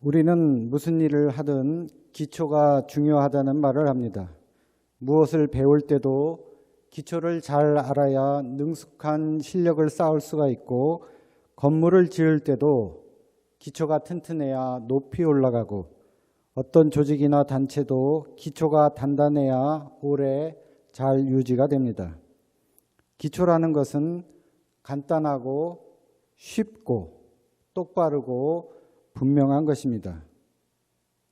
우리는 무슨 일을 하든 기초가 중요하다는 말을 합니다. 무엇을 배울 때도 기초를 잘 알아야 능숙한 실력을 쌓을 수가 있고, 건물을 지을 때도 기초가 튼튼해야 높이 올라가고, 어떤 조직이나 단체도 기초가 단단해야 오래 잘 유지가 됩니다. 기초라는 것은 간단하고 쉽고 똑바르고 분명한 것입니다.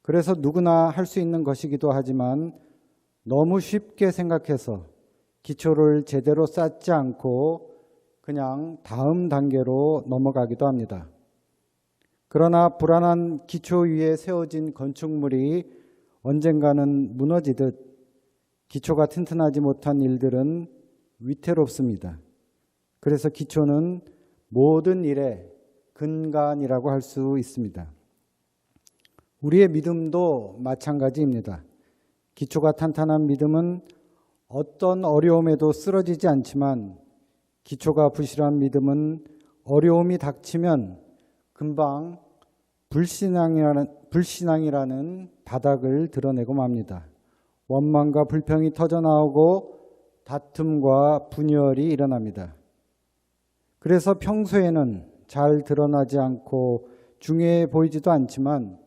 그래서 누구나 할 수 있는 것이기도 하지만 너무 쉽게 생각해서 기초를 제대로 쌓지 않고 그냥 다음 단계로 넘어가기도 합니다. 그러나 불안한 기초 위에 세워진 건축물이 언젠가는 무너지듯 기초가 튼튼하지 못한 일들은 위태롭습니다. 그래서 기초는 모든 일의 근간이라고 할 수 있습니다. 우리의 믿음도 마찬가지입니다. 기초가 탄탄한 믿음은 어떤 어려움에도 쓰러지지 않지만, 기초가 부실한 믿음은 어려움이 닥치면 금방 불신앙이라는 바닥을 드러내고 맙니다. 원망과 불평이 터져나오고 다툼과 분열이 일어납니다. 그래서 평소에는 잘 드러나지 않고 중요해 보이지도 않지만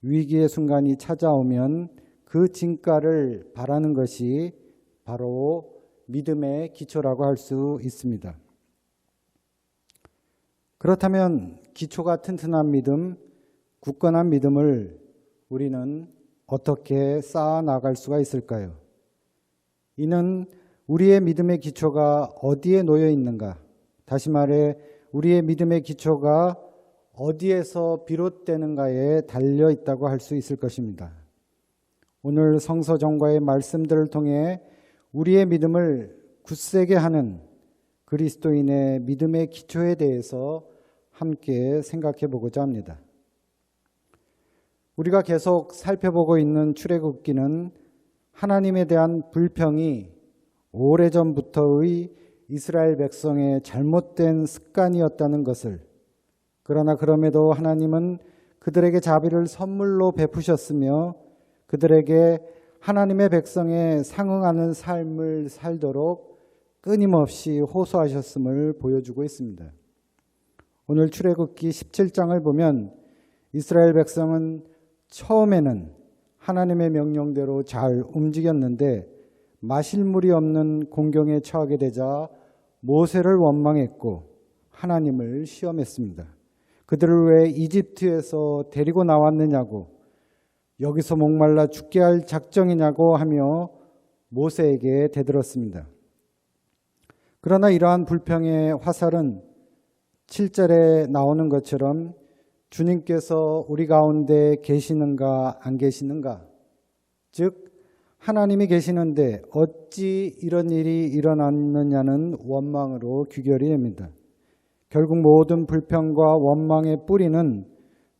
위기의 순간이 찾아오면 그 진가를 바라는 것이 바로 믿음의 기초라고 할 수 있습니다. 그렇다면 기초가 튼튼한 믿음, 굳건한 믿음을 우리는 어떻게 쌓아 나갈 수가 있을까요? 이는 우리의 믿음의 기초가 어디에 놓여 있는가? 다시 말해 우리의 믿음의 기초가 어디에서 비롯되는가에 달려 있다고 할 수 있을 것입니다. 오늘 성서정과의 말씀들을 통해 우리의 믿음을 굳세게 하는 그리스도인의 믿음의 기초에 대해서 함께 생각해 보고자 합니다. 우리가 계속 살펴보고 있는 출애굽기는 하나님에 대한 불평이 오래전부터의 이스라엘 백성의 잘못된 습관이었다는 것을, 그러나 그럼에도 하나님은 그들에게 자비를 선물로 베푸셨으며 그들에게 하나님의 백성에 상응하는 삶을 살도록 끊임없이 호소하셨음을 보여주고 있습니다. 오늘 출애굽기 17장을 보면 이스라엘 백성은 처음에는 하나님의 명령대로 잘 움직였는데 마실 물이 없는 공경에 처하게 되자 모세를 원망했고 하나님을 시험했습니다. 그들을 왜 이집트에서 데리고 나왔느냐고, 여기서 목말라 죽게 할 작정이냐고 하며 모세에게 대들었습니다. 그러나 이러한 불평의 화살은 7절에 나오는 것처럼 주님께서 우리 가운데 계시는가 안 계시는가, 즉 하나님이 계시는데 어찌 이런 일이 일어났느냐는 원망으로 귀결이 됩니다. 결국 모든 불평과 원망의 뿌리는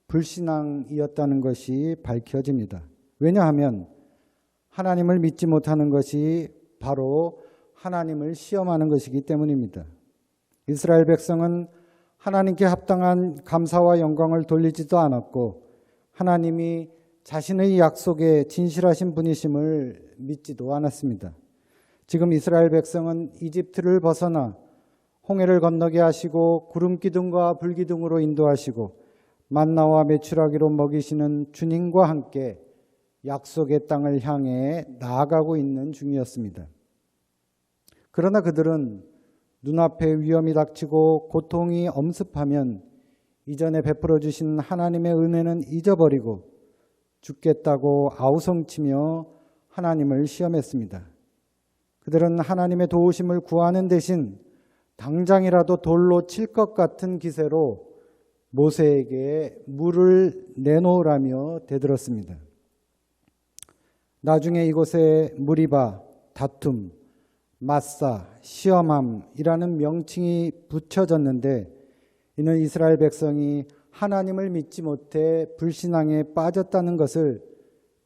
불신앙이었다는 것이 밝혀집니다. 왜냐하면 하나님을 믿지 못하는 것이 바로 하나님을 시험하는 것이기 때문입니다. 이스라엘 백성은 하나님께 합당한 감사와 영광을 돌리지도 않았고 하나님이 자신의 약속에 진실하신 분이심을 믿지도 않았습니다. 지금 이스라엘 백성은 이집트를 벗어나 홍해를 건너게 하시고 구름기둥과 불기둥으로 인도하시고 만나와 메추라기로 먹이시는 주님과 함께 약속의 땅을 향해 나아가고 있는 중이었습니다. 그러나 그들은 눈앞에 위험이 닥치고 고통이 엄습하면 이전에 베풀어 주신 하나님의 은혜는 잊어버리고 죽겠다고 아우성치며 하나님을 시험했습니다. 그들은 하나님의 도우심을 구하는 대신 당장이라도 돌로 칠 것 같은 기세로 모세에게 물을 내놓으라며 대들었습니다. 나중에 이곳에 무리바, 다툼, 맞사, 시험함이라는 명칭이 붙여졌는데, 이는 이스라엘 백성이 하나님을 믿지 못해 불신앙에 빠졌다는 것을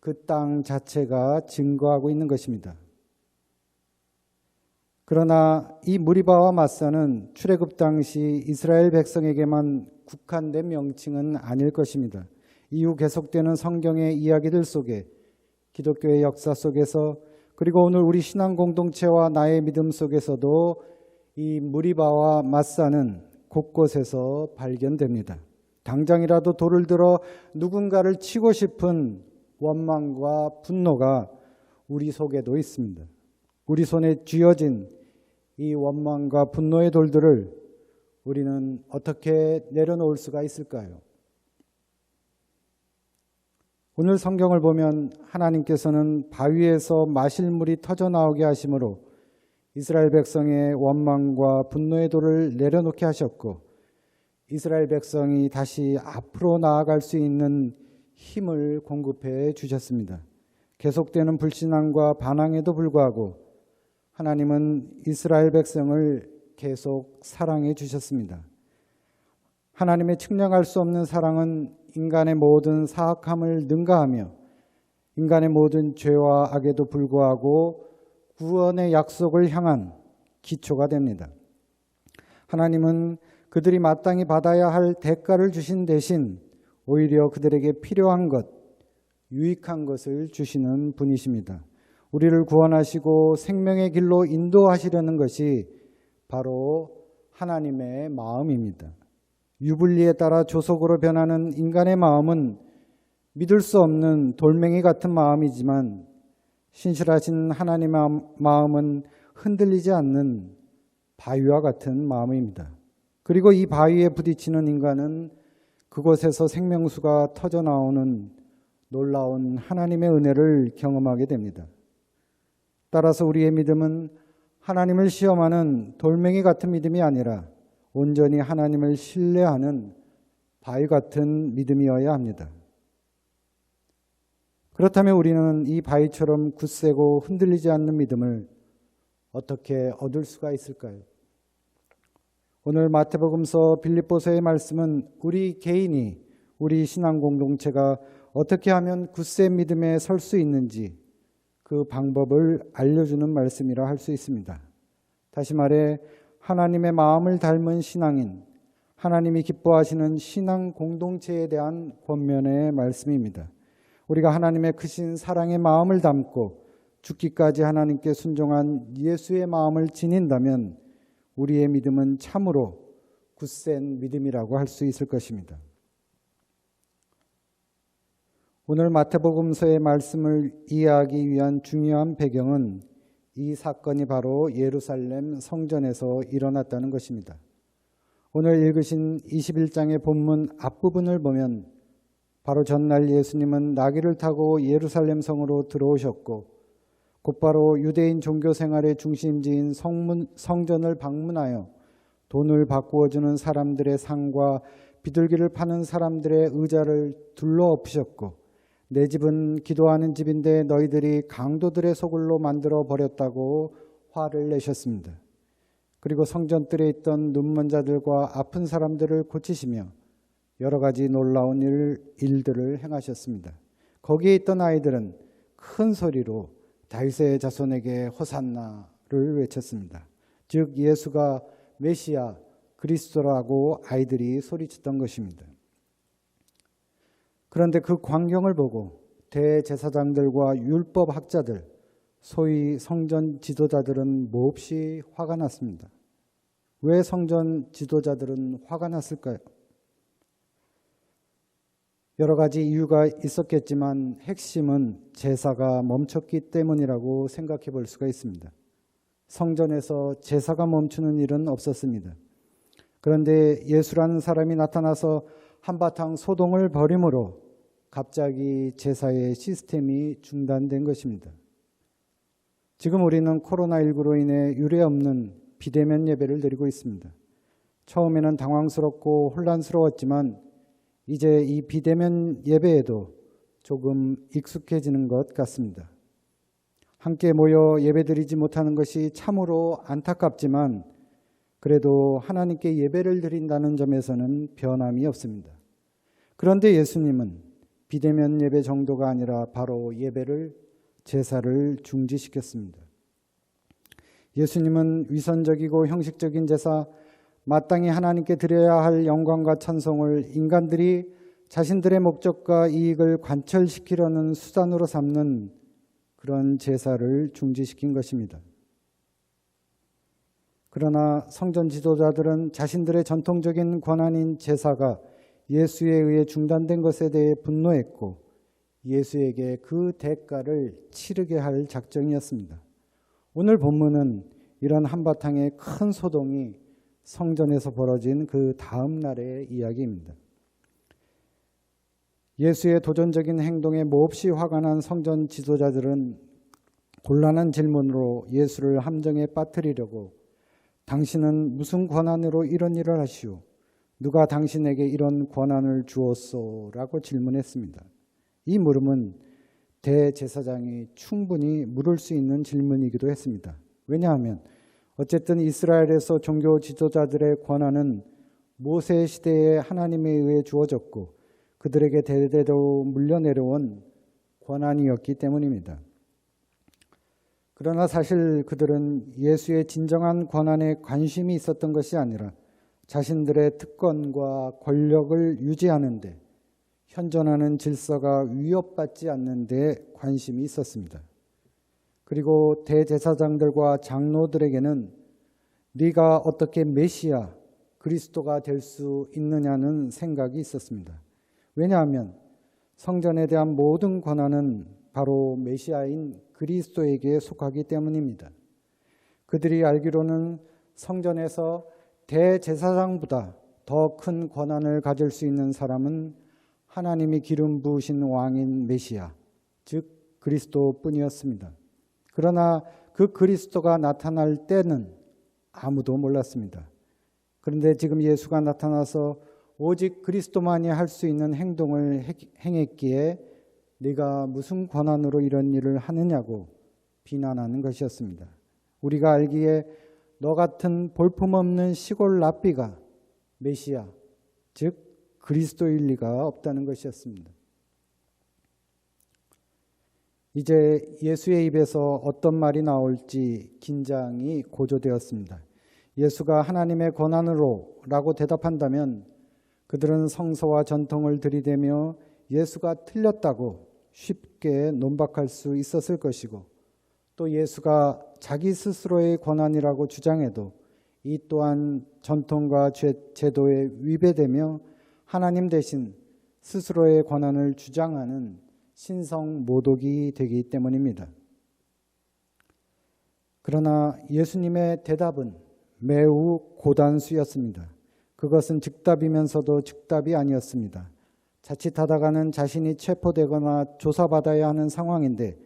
그 땅 자체가 증거하고 있는 것입니다. 그러나 이 무리바와 맞사는 출애굽 당시 이스라엘 백성에게만 국한된 명칭은 아닐 것입니다. 이후 계속되는 성경의 이야기들 속에, 기독교의 역사 속에서, 그리고 오늘 우리 신앙 공동체와 나의 믿음 속에서도 이 무리바와 마사는 곳곳에서 발견됩니다. 당장이라도 돌을 들어 누군가를 치고 싶은 원망과 분노가 우리 속에도 있습니다. 우리 손에 쥐어진 이 원망과 분노의 돌들을 우리는 어떻게 내려놓을 수가 있을까요? 오늘 성경을 보면 하나님께서는 바위에서 마실 물이 터져 나오게 하심으로 이스라엘 백성의 원망과 분노의 돌을 내려놓게 하셨고, 이스라엘 백성이 다시 앞으로 나아갈 수 있는 힘을 공급해 주셨습니다. 계속되는 불신앙과 반항에도 불구하고 하나님은 이스라엘 백성을 계속 사랑해 주셨습니다. 하나님의 측량할 수 없는 사랑은 인간의 모든 사악함을 능가하며 인간의 모든 죄와 악에도 불구하고 구원의 약속을 향한 기초가 됩니다. 하나님은 그들이 마땅히 받아야 할 대가를 주신 대신 오히려 그들에게 필요한 것, 유익한 것을 주시는 분이십니다. 우리를 구원하시고 생명의 길로 인도하시려는 것이 바로 하나님의 마음입니다. 유불리에 따라 조속으로 변하는 인간의 마음은 믿을 수 없는 돌멩이 같은 마음이지만, 신실하신 하나님의 마음은 흔들리지 않는 바위와 같은 마음입니다. 그리고 이 바위에 부딪히는 인간은 그곳에서 생명수가 터져 나오는 놀라운 하나님의 은혜를 경험하게 됩니다. 따라서 우리의 믿음은 하나님을 시험하는 돌멩이 같은 믿음이 아니라 온전히 하나님을 신뢰하는 바위 같은 믿음이어야 합니다. 그렇다면 우리는 이 바위처럼 굳세고 흔들리지 않는 믿음을 어떻게 얻을 수가 있을까요? 오늘 마태복음서 빌립보서의 말씀은 우리 개인이, 우리 신앙 공동체가 어떻게 하면 굳센 믿음에 설 수 있는지 그 방법을 알려주는 말씀이라 할 수 있습니다. 다시 말해 하나님의 마음을 닮은 신앙인, 하나님이 기뻐하시는 신앙 공동체에 대한 권면의 말씀입니다. 우리가 하나님의 크신 사랑의 마음을 담고 죽기까지 하나님께 순종한 예수의 마음을 지닌다면 우리의 믿음은 참으로 굳센 믿음이라고 할 수 있을 것입니다. 오늘 마태복음서의 말씀을 이해하기 위한 중요한 배경은 이 사건이 바로 예루살렘 성전에서 일어났다는 것입니다. 오늘 읽으신 21장의 본문 앞부분을 보면 바로 전날 예수님은 나귀를 타고 예루살렘 성으로 들어오셨고 곧바로 유대인 종교 생활의 중심지인 성전을 방문하여 돈을 바꾸어주는 사람들의 상과 비둘기를 파는 사람들의 의자를 둘러엎으셨고, 내 집은 기도하는 집인데 너희들이 강도들의 소굴로 만들어 버렸다고 화를 내셨습니다. 그리고 성전뜰에 있던 눈먼 자들과 아픈 사람들을 고치시며 여러 가지 놀라운 일들을 행하셨습니다. 거기에 있던 아이들은 큰 소리로 다윗의 자손에게 호산나를 외쳤습니다. 즉 예수가 메시아 그리스도라고 아이들이 소리쳤던 것입니다. 그런데 그 광경을 보고 대제사장들과 율법학자들, 소위 성전 지도자들은 몹시 화가 났습니다. 왜 성전 지도자들은 화가 났을까요? 여러 가지 이유가 있었겠지만 핵심은 제사가 멈췄기 때문이라고 생각해 볼 수가 있습니다. 성전에서 제사가 멈추는 일은 없었습니다. 그런데 예수라는 사람이 나타나서 한바탕 소동을 벌임으로 갑자기 제사의 시스템이 중단된 것입니다. 지금 우리는 코로나19로 인해 유례없는 비대면 예배를 드리고 있습니다. 처음에는 당황스럽고 혼란스러웠지만 이제 이 비대면 예배에도 조금 익숙해지는 것 같습니다. 함께 모여 예배드리지 못하는 것이 참으로 안타깝지만 그래도 하나님께 예배를 드린다는 점에서는 변함이 없습니다. 그런데 예수님은 비대면 예배 정도가 아니라 바로 예배를, 제사를 중지시켰습니다. 예수님은 위선적이고 형식적인 제사, 마땅히 하나님께 드려야 할 영광과 찬송을 인간들이 자신들의 목적과 이익을 관철시키려는 수단으로 삼는 그런 제사를 중지시킨 것입니다. 그러나 성전 지도자들은 자신들의 전통적인 권한인 제사가 예수에 의해 중단된 것에 대해 분노했고 예수에게 그 대가를 치르게 할 작정이었습니다. 오늘 본문은 이런 한바탕의 큰 소동이 성전에서 벌어진 그 다음 날의 이야기입니다. 예수의 도전적인 행동에 몹시 화가 난 성전 지도자들은 곤란한 질문으로 예수를 함정에 빠뜨리려고 당신은 무슨 권한으로 이런 일을 하시오? 누가 당신에게 이런 권한을 주었소? 라고 질문했습니다. 이 물음은 대제사장이 충분히 물을 수 있는 질문이기도 했습니다. 왜냐하면 어쨌든 이스라엘에서 종교 지도자들의 권한은 모세 시대에 하나님에 의해 주어졌고 그들에게 대대로 물려내려온 권한이었기 때문입니다. 그러나 사실 그들은 예수의 진정한 권한에 관심이 있었던 것이 아니라 자신들의 특권과 권력을 유지하는 데 현존하는 질서가 위협받지 않는 데 관심이 있었습니다. 그리고 대제사장들과 장로들에게는 네가 어떻게 메시아, 그리스도가 될 수 있느냐는 생각이 있었습니다. 왜냐하면 성전에 대한 모든 권한은 바로 메시아인 그리스도에게 속하기 때문입니다. 그들이 알기로는 성전에서 대제사장보다 더 큰 권한을 가질 수 있는 사람은 하나님이 기름 부으신 왕인 메시아, 즉 그리스도뿐이었습니다. 그러나 그 그리스도가 나타날 때는 아무도 몰랐습니다. 그런데 지금 예수가 나타나서 오직 그리스도만이 할 수 있는 행동을 행했기에 네가 무슨 권한으로 이런 일을 하느냐고 비난하는 것이었습니다. 우리가 알기에 너 같은 볼품없는 시골 랍비가 메시아, 즉 그리스도일 리가 없다는 것이었습니다. 이제 예수의 입에서 어떤 말이 나올지 긴장이 고조되었습니다. 예수가 하나님의 권한으로 라고 대답한다면 그들은 성서와 전통을 들이대며 예수가 틀렸다고 쉽게 논박할 수 있었을 것이고 또 예수가 자기 스스로의 권한이라고 주장해도 이 또한 전통과 제도에 위배되며 하나님 대신 스스로의 권한을 주장하는 신성 모독이 되기 때문입니다. 그러나 예수님의 대답은 매우 고단수였습니다. 그것은 즉답이면서도 즉답이 아니었습니다. 자칫하다가는 자신이 체포되거나 조사받아야 하는 상황인데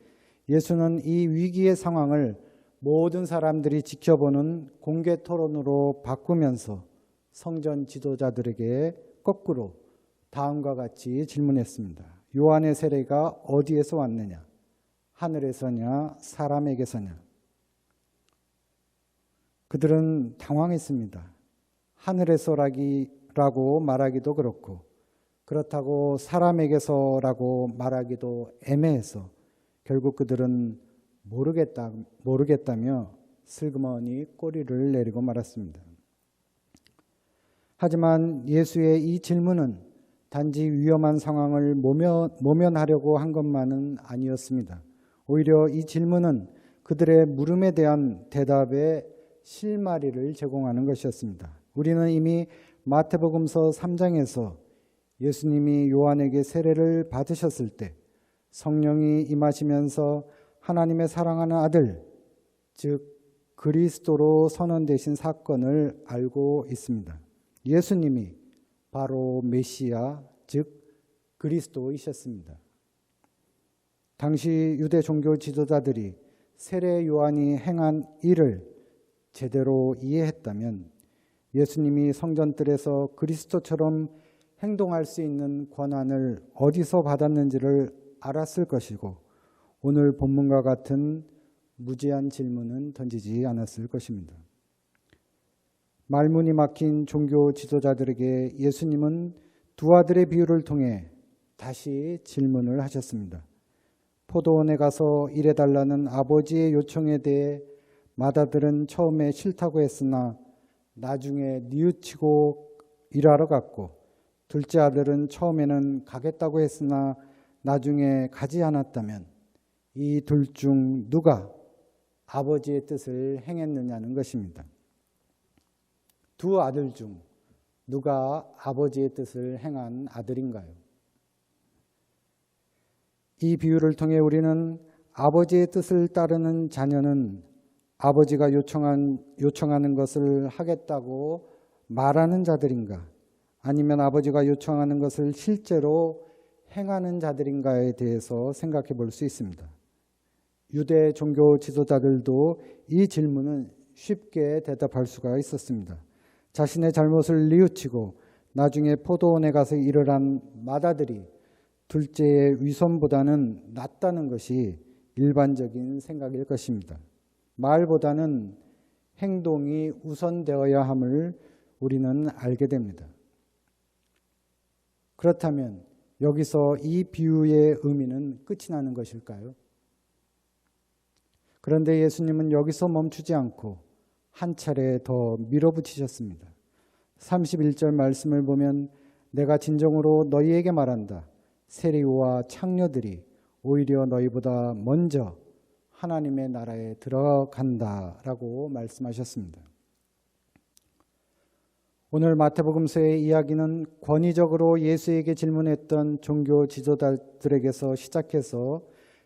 예수는 이 위기의 상황을 모든 사람들이 지켜보는 공개 토론으로 바꾸면서 성전 지도자들에게 거꾸로 다음과 같이 질문했습니다. 요한의 세례가 어디에서 왔느냐? 하늘에서냐? 사람에게서냐? 그들은 당황했습니다. 하늘에서라고 말하기도 그렇고 그렇다고 사람에게서라고 말하기도 애매해서 결국 그들은 모르겠다며 슬그머니 꼬리를 내리고 말았습니다. 하지만 예수의 이 질문은 단지 위험한 상황을 모면하려고 한 것만은 아니었습니다. 오히려 이 질문은 그들의 물음에 대한 대답의 실마리를 제공하는 것이었습니다. 우리는 이미 마태복음서 3장에서 예수님이 요한에게 세례를 받으셨을 때 성령이 임하시면서 하나님의 사랑하는 아들, 즉 그리스도로 선언되신 사건을 알고 있습니다. 예수님이 바로 메시아, 즉 그리스도이셨습니다. 당시 유대 종교 지도자들이 세례 요한이 행한 일을 제대로 이해했다면 예수님이 성전뜰에서 그리스도처럼 행동할 수 있는 권한을 어디서 받았는지를 알았을 것이고 오늘 본문과 같은 무지한 질문은 던지지 않았을 것입니다. 말문이 막힌 종교 지도자들에게 예수님은 두 아들의 비유를 통해 다시 질문을 하셨습니다. 포도원에 가서 일해달라는 아버지의 요청에 대해 맏아들은 처음에 싫다고 했으나 나중에 뉘우치고 일하러 갔고 둘째 아들은 처음에는 가겠다고 했으나 나중에 가지 않았다면 이 둘 중 누가 아버지의 뜻을 행했느냐는 것입니다. 두 아들 중 누가 아버지의 뜻을 행한 아들인가요? 이 비유를 통해 우리는 아버지의 뜻을 따르는 자녀는 아버지가 요청하는 것을 하겠다고 말하는 자들인가, 아니면 아버지가 요청하는 것을 실제로 행하는 자들인가에 대해서 생각해 볼 수 있습니다. 유대 종교 지도자들도 이 질문은 쉽게 대답할 수가 있었습니다. 자신의 잘못을 뉘우치고 나중에 포도원에 가서 일을 한 맏아들이 둘째의 위선보다는 낫다는 것이 일반적인 생각일 것입니다. 말보다는 행동이 우선되어야 함을 우리는 알게 됩니다. 그렇다면 여기서 이 비유의 의미는 끝이 나는 것일까요? 그런데 예수님은 여기서 멈추지 않고 한 차례 더 밀어붙이셨습니다. 31절 말씀을 보면 내가 진정으로 너희에게 말한다. 세리와 창녀들이 오히려 너희보다 먼저 하나님의 나라에 들어간다라고 말씀하셨습니다. 오늘 마태복음서의 이야기는 권위적으로 예수에게 질문했던 종교 지도자들에게서 시작해서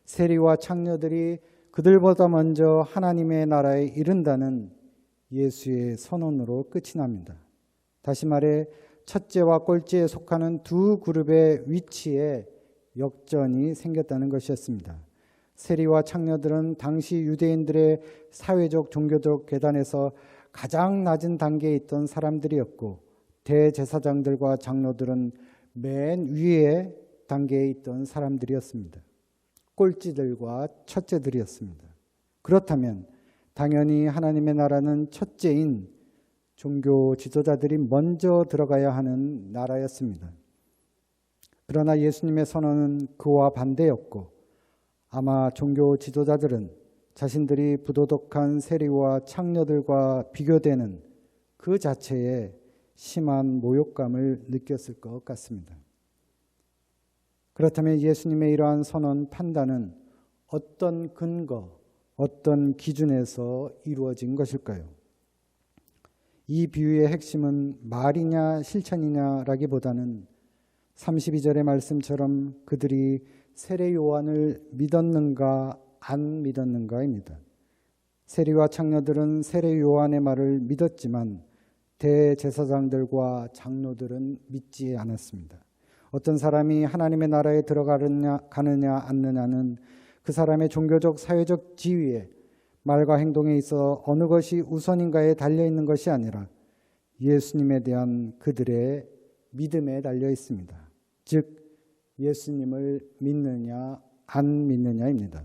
세리와 창녀들이 그들보다 먼저 하나님의 나라에 이른다는 예수의 선언으로 끝이 납니다. 다시 말해 첫째와 꼴찌에 속하는 두 그룹의 위치에 역전이 생겼다는 것이었습니다. 세리와 창녀들은 당시 유대인들의 사회적 종교적 계단에서 가장 낮은 단계에 있던 사람들이었고, 대제사장들과 장로들은 맨 위에 단계에 있던 사람들이었습니다. 꼴찌들과 첫째들이었습니다. 그렇다면 당연히 하나님의 나라는 첫째인 종교 지도자들이 먼저 들어가야 하는 나라였습니다. 그러나 예수님의 선언은 그와 반대였고, 아마 종교 지도자들은 자신들이 부도덕한 세리와 창녀들과 비교되는 그 자체에 심한 모욕감을 느꼈을 것 같습니다. 그렇다면 예수님의 이러한 선언, 판단은 어떤 근거, 어떤 기준에서 이루어진 것일까요? 이 비유의 핵심은 말이냐 실천이냐라기보다는 32절의 말씀처럼 그들이 세례 요한을 믿었는가 안 믿었는가입니다. 세리와 창녀들은 세례 요한의 말을 믿었지만 대제사장들과 장로들은 믿지 않았습니다. 어떤 사람이 하나님의 나라에 들어가느냐 않느냐는 그 사람의 종교적 사회적 지위에 말과 행동에 있어 어느 것이 우선인가에 달려있는 것이 아니라 예수님에 대한 그들의 믿음에 달려 있습니다. 즉 예수님을 믿느냐 안 믿느냐입니다.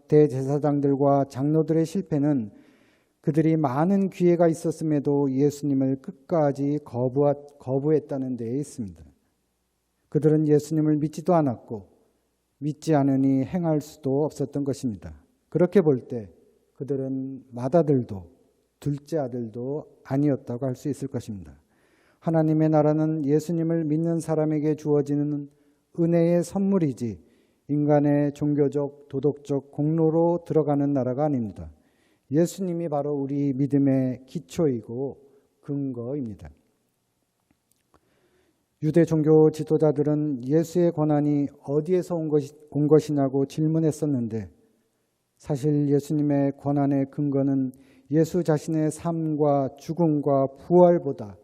대제사장들과 장로들의 실패는 그들이 많은 기회가 있었음에도 예수님을 끝까지 거부했다는 데에 있습니다. 그들은 예수님을 믿지도 않았고 믿지 않으니 행할 수도 없었던 것입니다. 그렇게 볼 때 그들은 맏아들도 둘째 아들도 아니었다고 할 수 있을 것입니다. 하나님의 나라는 예수님을 믿는 사람에게 주어지는 은혜의 선물이지 인간의 종교적, 도덕적 공로로 들어가는 나라가 아닙니다. 예수님이 바로 우리 믿음의 기초이고 근거입니다. 유대 종교 지도자들은 예수의 권한이 어디에서 온 것이냐고 질문했었는데 사실 예수님의 권한의 근거는 예수 자신의 삶과 죽음과 부활보다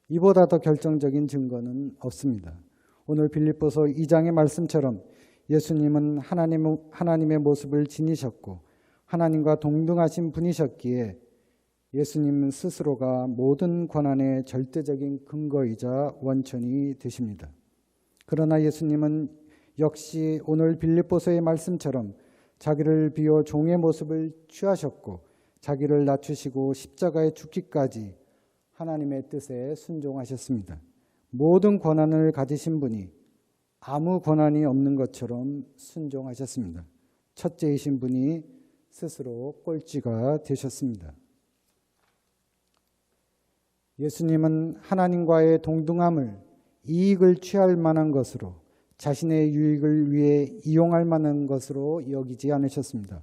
이보다 더 결정적인 증거는 없습니다. 오늘 빌립보서 2장의 말씀처럼 예수님은 하나님의 모습을 지니셨고 하나님과 동등하신 분이셨기에 예수님 스스로가 모든 권한의 절대적인 근거이자 원천이 되십니다. 그러나 예수님은 역시 오늘 빌립보서의 말씀처럼 자기를 비워 종의 모습을 취하셨고 자기를 낮추시고 십자가에 죽기까지 하나님의 뜻에 순종하셨습니다. 모든 권한을 가지신 분이 아무 권한이 없는 것처럼 순종하셨습니다. 첫째이신 분이 스스로 꼴찌가 되셨습니다. 예수님은 하나님과의 동등함을 이익을 취할 만한 것으로, 자신의 유익을 위해 이용할 만한 것으로 여기지 않으셨습니다.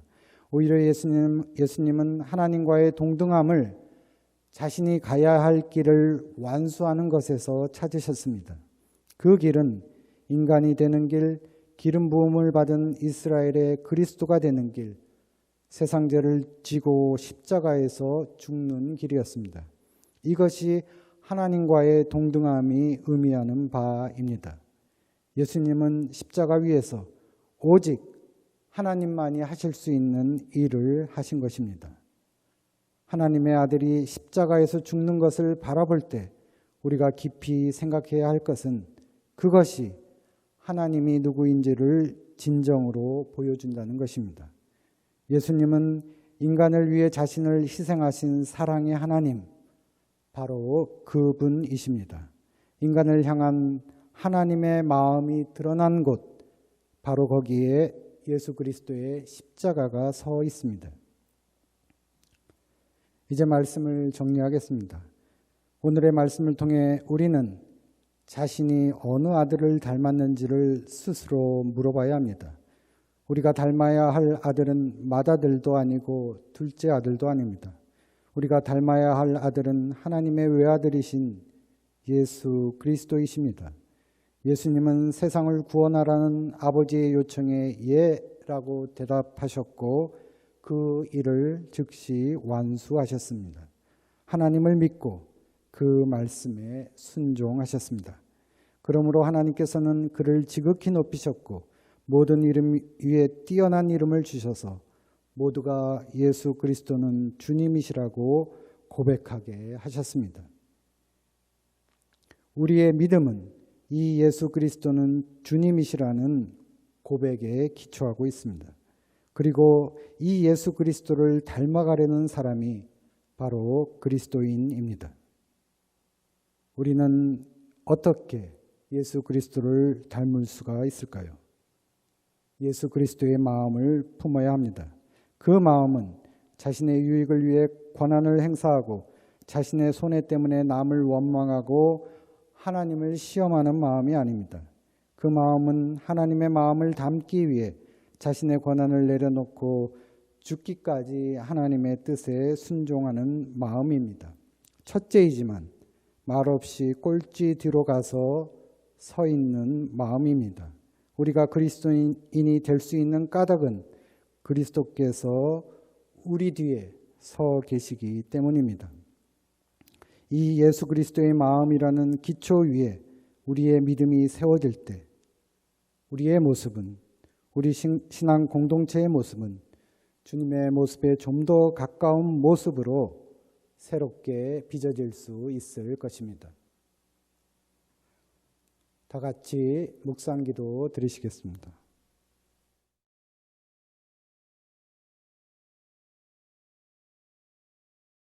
오히려 예수님은 하나님과의 동등함을 자신이 가야 할 길을 완수하는 것에서 찾으셨습니다. 그 길은 인간이 되는 길, 기름 부음을 받은 이스라엘의 그리스도가 되는 길, 세상 죄를 지고 십자가에서 죽는 길이었습니다. 이것이 하나님과의 동등함이 의미하는 바입니다. 예수님은 십자가 위에서 오직 하나님만이 하실 수 있는 일을 하신 것입니다. 하나님의 아들이 십자가에서 죽는 것을 바라볼 때 우리가 깊이 생각해야 할 것은 그것이 하나님이 누구인지를 진정으로 보여준다는 것입니다. 예수님은 인간을 위해 자신을 희생하신 사랑의 하나님, 바로 그분이십니다. 인간을 향한 하나님의 마음이 드러난 곳, 바로 거기에 예수 그리스도의 십자가가 서 있습니다. 이제 말씀을 정리하겠습니다. 오늘의 말씀을 통해 우리는 자신이 어느 아들을 닮았는지를 스스로 물어봐야 합니다. 우리가 닮아야 할 아들은 맏아들도 아니고 둘째 아들도 아닙니다. 우리가 닮아야 할 아들은 하나님의 외아들이신 예수 그리스도이십니다. 예수님은 세상을 구원하라는 아버지의 요청에 예라고 대답하셨고 그 일을 즉시 완수하셨습니다. 하나님을 믿고 그 말씀에 순종하셨습니다. 그러므로 하나님께서는 그를 지극히 높이셨고 모든 이름 위에 뛰어난 이름을 주셔서 모두가 예수 그리스도는 주님이시라고 고백하게 하셨습니다. 우리의 믿음은 이 예수 그리스도는 주님이시라는 고백에 기초하고 있습니다. 그리고 이 예수 그리스도를 닮아가려는 사람이 바로 그리스도인입니다. 우리는 어떻게 예수 그리스도를 닮을 수가 있을까요? 예수 그리스도의 마음을 품어야 합니다. 그 마음은 자신의 유익을 위해 권한을 행사하고 자신의 손해 때문에 남을 원망하고 하나님을 시험하는 마음이 아닙니다. 그 마음은 하나님의 마음을 담기 위해 자신의 권한을 내려놓고 죽기까지 하나님의 뜻에 순종하는 마음입니다. 첫째이지만 말없이 꼴찌 뒤로 가서 서 있는 마음입니다. 우리가 그리스도인이 될 수 있는 까닭은 그리스도께서 우리 뒤에 서 계시기 때문입니다. 이 예수 그리스도의 마음이라는 기초 위에 우리의 믿음이 세워질 때 우리의 모습은, 우리 신앙 공동체의 모습은 주님의 모습에 좀 더 가까운 모습으로 새롭게 빚어질 수 있을 것입니다. 다 같이 묵상기도 드리시겠습니다.